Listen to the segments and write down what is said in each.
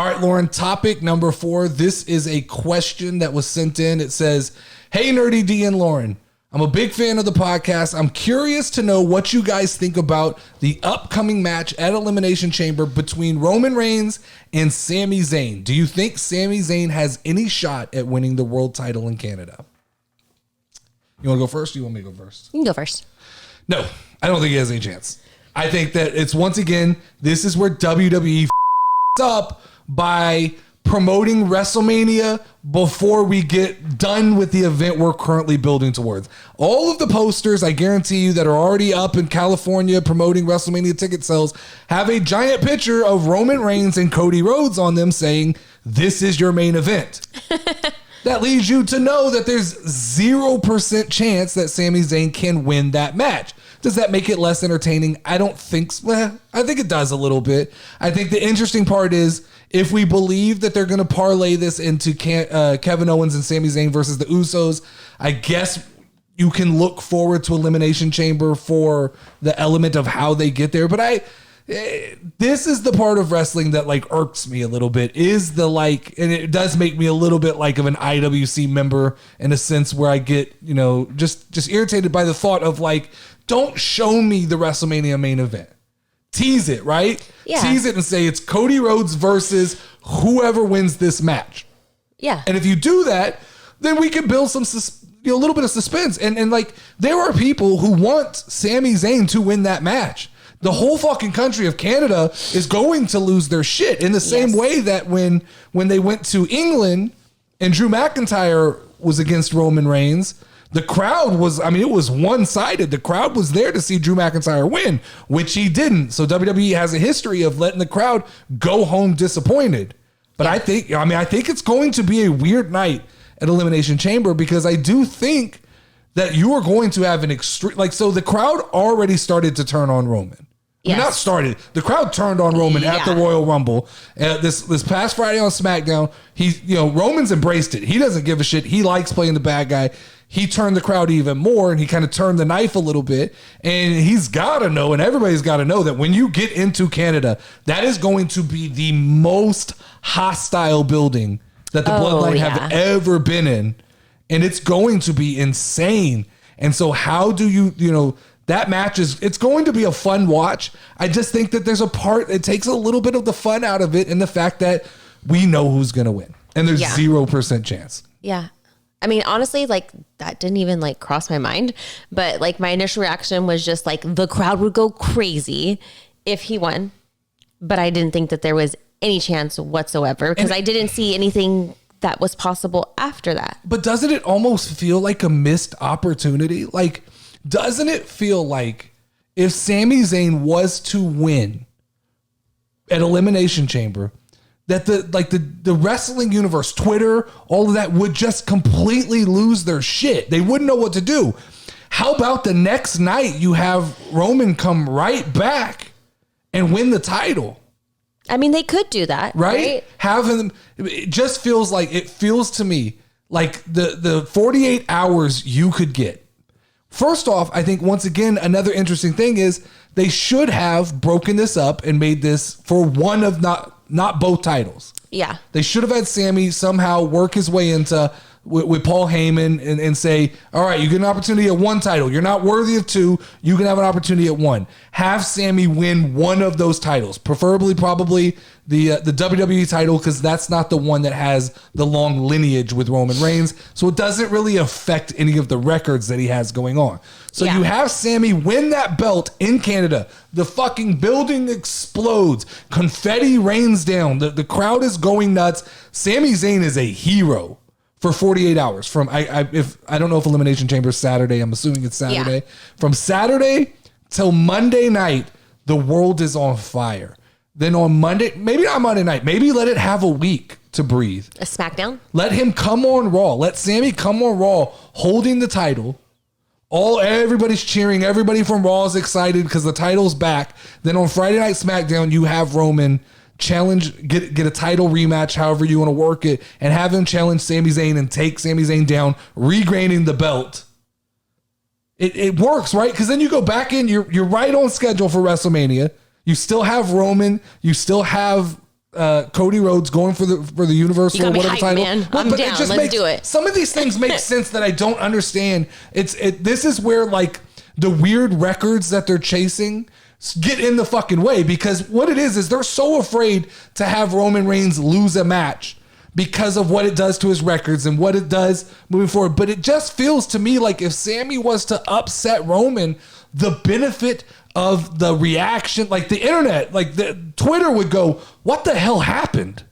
All right, Lauren, topic number 4. This is a question that was sent in. It says, hey, Nerdy D and Lauren, I'm a big fan of the podcast. I'm curious to know what you guys think about the upcoming match at Elimination Chamber between Roman Reigns and Sami Zayn. Do you think Sami Zayn has any shot at winning the world title in Canada? You want to go first or you want me to go first? You can go first. No, I don't think he has any chance. I think that it's, once again, this is where WWE up by promoting WrestleMania before we get done with the event we're currently building towards. All of the posters, I guarantee you, that are already up in California promoting WrestleMania ticket sales have a giant picture of Roman Reigns and Cody Rhodes on them saying, this is your main event. That leads you to know that there's 0% chance that Sami Zayn can win that match. Does that make it less entertaining? I don't think so. Well, I think it does a little bit. I think the interesting part is if we believe that they're going to parlay this into Kevin Owens and Sami Zayn versus the Usos, I guess you can look forward to Elimination Chamber for the element of how they get there. But this is the part of wrestling that like irks me a little bit, is the like, and it does make me a little bit like of an IWC member in a sense where I get, you know, just irritated by the thought of like, don't show me the WrestleMania main event. Tease it, right? Yeah. Tease it and say it's Cody Rhodes versus whoever wins this match. Yeah. And if you do that, then we can build some a little bit of suspense. And like there are people who want Sami Zayn to win that match. The whole fucking country of Canada is going to lose their shit in the same way that when they went to England and Drew McIntyre was against Roman Reigns, the crowd was, I mean, it was one-sided. The crowd was there to see Drew McIntyre win, which he didn't. So WWE has a history of letting the crowd go home disappointed. But I think it's going to be a weird night at Elimination Chamber because I do think that you are going to have an extreme, like, so the crowd already started to turn on Roman. Yes. Not started. The crowd turned on Roman at the Royal Rumble. This past Friday on SmackDown, Roman's embraced it. He doesn't give a shit. He likes playing the bad guy. He turned the crowd even more, and he kind of turned the knife a little bit. And he's got to know, and everybody's got to know, that when you get into Canada, that is going to be the most hostile building that the Bloodline have ever been in. And it's going to be insane. And so how do you that match it's going to be a fun watch. I just think that there's a part, it takes a little bit of the fun out of it in the fact that we know who's going to win. And there's 0% chance. Yeah. I mean, honestly, like that didn't even like cross my mind, but like my initial reaction was just like the crowd would go crazy if he won, but I didn't think that there was any chance whatsoever because I didn't see anything that was possible after that. But doesn't it almost feel like a missed opportunity? Like, doesn't it feel like if Sami Zayn was to win at Elimination Chamber, that the wrestling universe, Twitter, all of that would just completely lose their shit. They wouldn't know what to do. How about the next night you have Roman come right back and win the title? I mean, they could do that, right? It just feels to me like the 48 hours you could get. First off, I think once again, another interesting thing is they should have broken this up and made this for one of not both titles. Yeah. They should have had Sami somehow work his way into with Paul Heyman and say, all right, you get an opportunity at one title. You're not worthy of two. You can have an opportunity at one. Have Sami win one of those titles, preferably probably the WWE title, because that's not the one that has the long lineage with Roman Reigns. So it doesn't really affect any of the records that he has going on. So you have Sami win that belt in Canada. The fucking building explodes. Confetti rains down. The crowd is going nuts. Sami Zayn is a hero for 48 hours. From I don't know if Elimination Chamber is Saturday. I'm assuming it's Saturday. Yeah. From Saturday till Monday night, the world is on fire. Then on Monday, maybe not Monday night, maybe let it have a week to breathe. A SmackDown? Let him come on Raw. Let Sami come on Raw holding the title. Everybody's cheering. Everybody from Raw is excited because the title's back. Then on Friday Night SmackDown, you have Roman challenge, get a title rematch, however you want to work it, and have him challenge Sami Zayn and take Sami Zayn down, regaining the belt. It works, right? Because then you go back in, you're right on schedule for WrestleMania. You still have Roman. You still have Cody Rhodes going for the Universal or whatever title. Man. I'm down. Let's do it. Some of these things make sense that I don't understand. This is where like the weird records that they're chasing get in the fucking way, because what it is they're so afraid to have Roman Reigns lose a match because of what it does to his records and what it does moving forward. But it just feels to me like if Sami was to upset Roman, the benefit of the reaction, like the internet, like the Twitter would go, what the hell happened?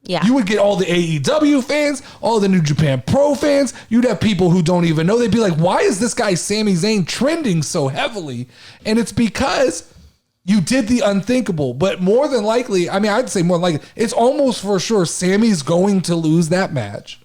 Yeah. You would get all the AEW fans, all the New Japan Pro fans. You'd have people who don't even know. They'd be like, why is this guy Sami Zayn trending so heavily? And it's because you did the unthinkable. But more than likely, I mean, I'd say more than likely, it's almost for sure Sami's going to lose that match,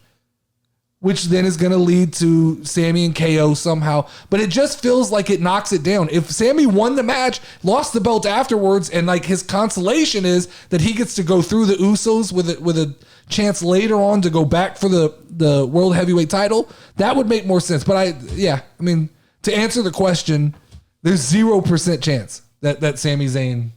which then is going to lead to Sami and KO somehow. But it just feels like it knocks it down. If Sami won the match, lost the belt afterwards, and like his consolation is that he gets to go through the Usos with a chance later on to go back for the World Heavyweight title, that would make more sense. But I mean, to answer the question, there's 0% chance that Sami Zayn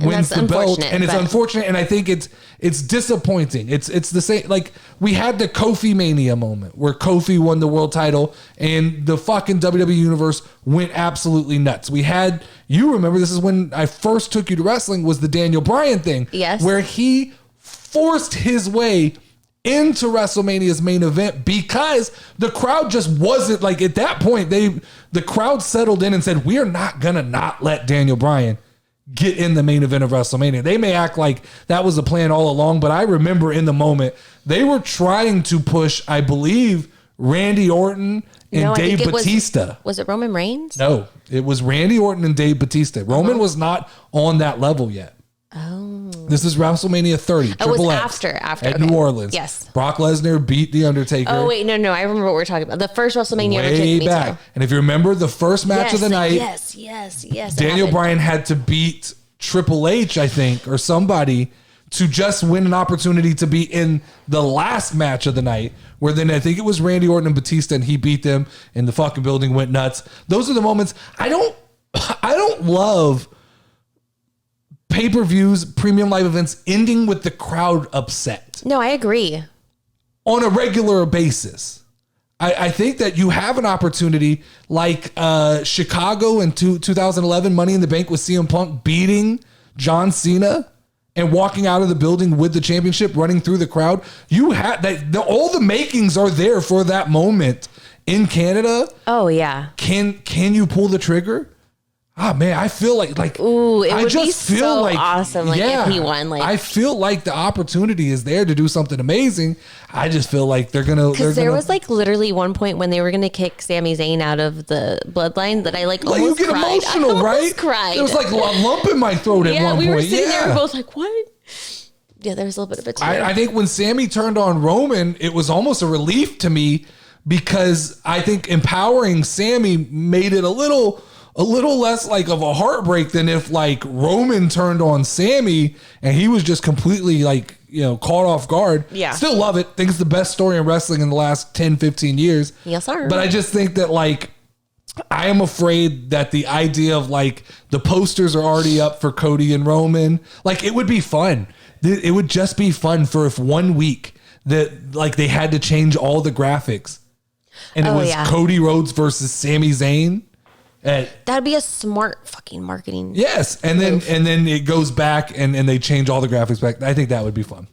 wins the belt, and it's unfortunate, and I think it's disappointing. It's the same, like we had the Kofi Mania moment where Kofi won the world title and the fucking WWE universe went absolutely nuts. We had, you remember, this is when I first took you to wrestling, was the Daniel Bryan thing, yes, where he forced his way into WrestleMania's main event because the crowd just wasn't, like, at that point the crowd settled in and said, we are not gonna not let Daniel Bryan get in the main event of WrestleMania. They may act like that was the plan all along, but I remember in the moment they were trying to push, I believe, Randy Orton and Dave Batista. Was it Roman Reigns? No, it was Randy Orton and Dave Batista. Roman was not on that level yet. Oh. This is WrestleMania 30. Oh, it was X after at New Orleans. Yes. Brock Lesnar beat The Undertaker. Oh, wait, no. I remember what we're talking about. The first WrestleMania ever took me back. to. And if you remember the first match of the night, yes. Daniel Bryan had to beat Triple H, I think, or somebody, to just win an opportunity to be in the last match of the night, where then I think it was Randy Orton and Batista, and he beat them, and the fucking building went nuts. Those are the moments. I don't love pay-per-views, premium live events ending with the crowd upset. No, I agree. On a regular basis. I think that you have an opportunity like Chicago in 2011 Money in the Bank with CM Punk beating John Cena and walking out of the building with the championship, running through the crowd. You had that. All the makings are there for that moment in Canada. Oh yeah. Can you pull the trigger? Ah, man, I feel like ooh, it I would just be feel so like awesome, like if he won. Like, I feel like the opportunity is there to do something amazing. I just feel like they're gonna. Because there was like literally one point when they were gonna kick Sami Zayn out of the bloodline that I like almost you get cried. emotional, I right? Cried. There was like a lump in my throat at one point. We were sitting there, Yeah. both like, what? Yeah, there was a little bit of a tear. I think when Sami turned on Roman, it was almost a relief to me because I think empowering Sami made it a little less like of a heartbreak than if like Roman turned on Sami and he was just completely like, caught off guard. Yeah. Still love it. Think it's the best story in wrestling in the last 10, 15 years. Yes, sir. But I just think that like, I am afraid that the idea of like the posters are already up for Cody and Roman. Like it would be fun. It would just be fun for if 1 week that like they had to change all the graphics and it was Cody Rhodes versus Sami Zayn. That'd be a smart fucking marketing. Yes, and then it goes back and they change all the graphics back. I think that would be fun.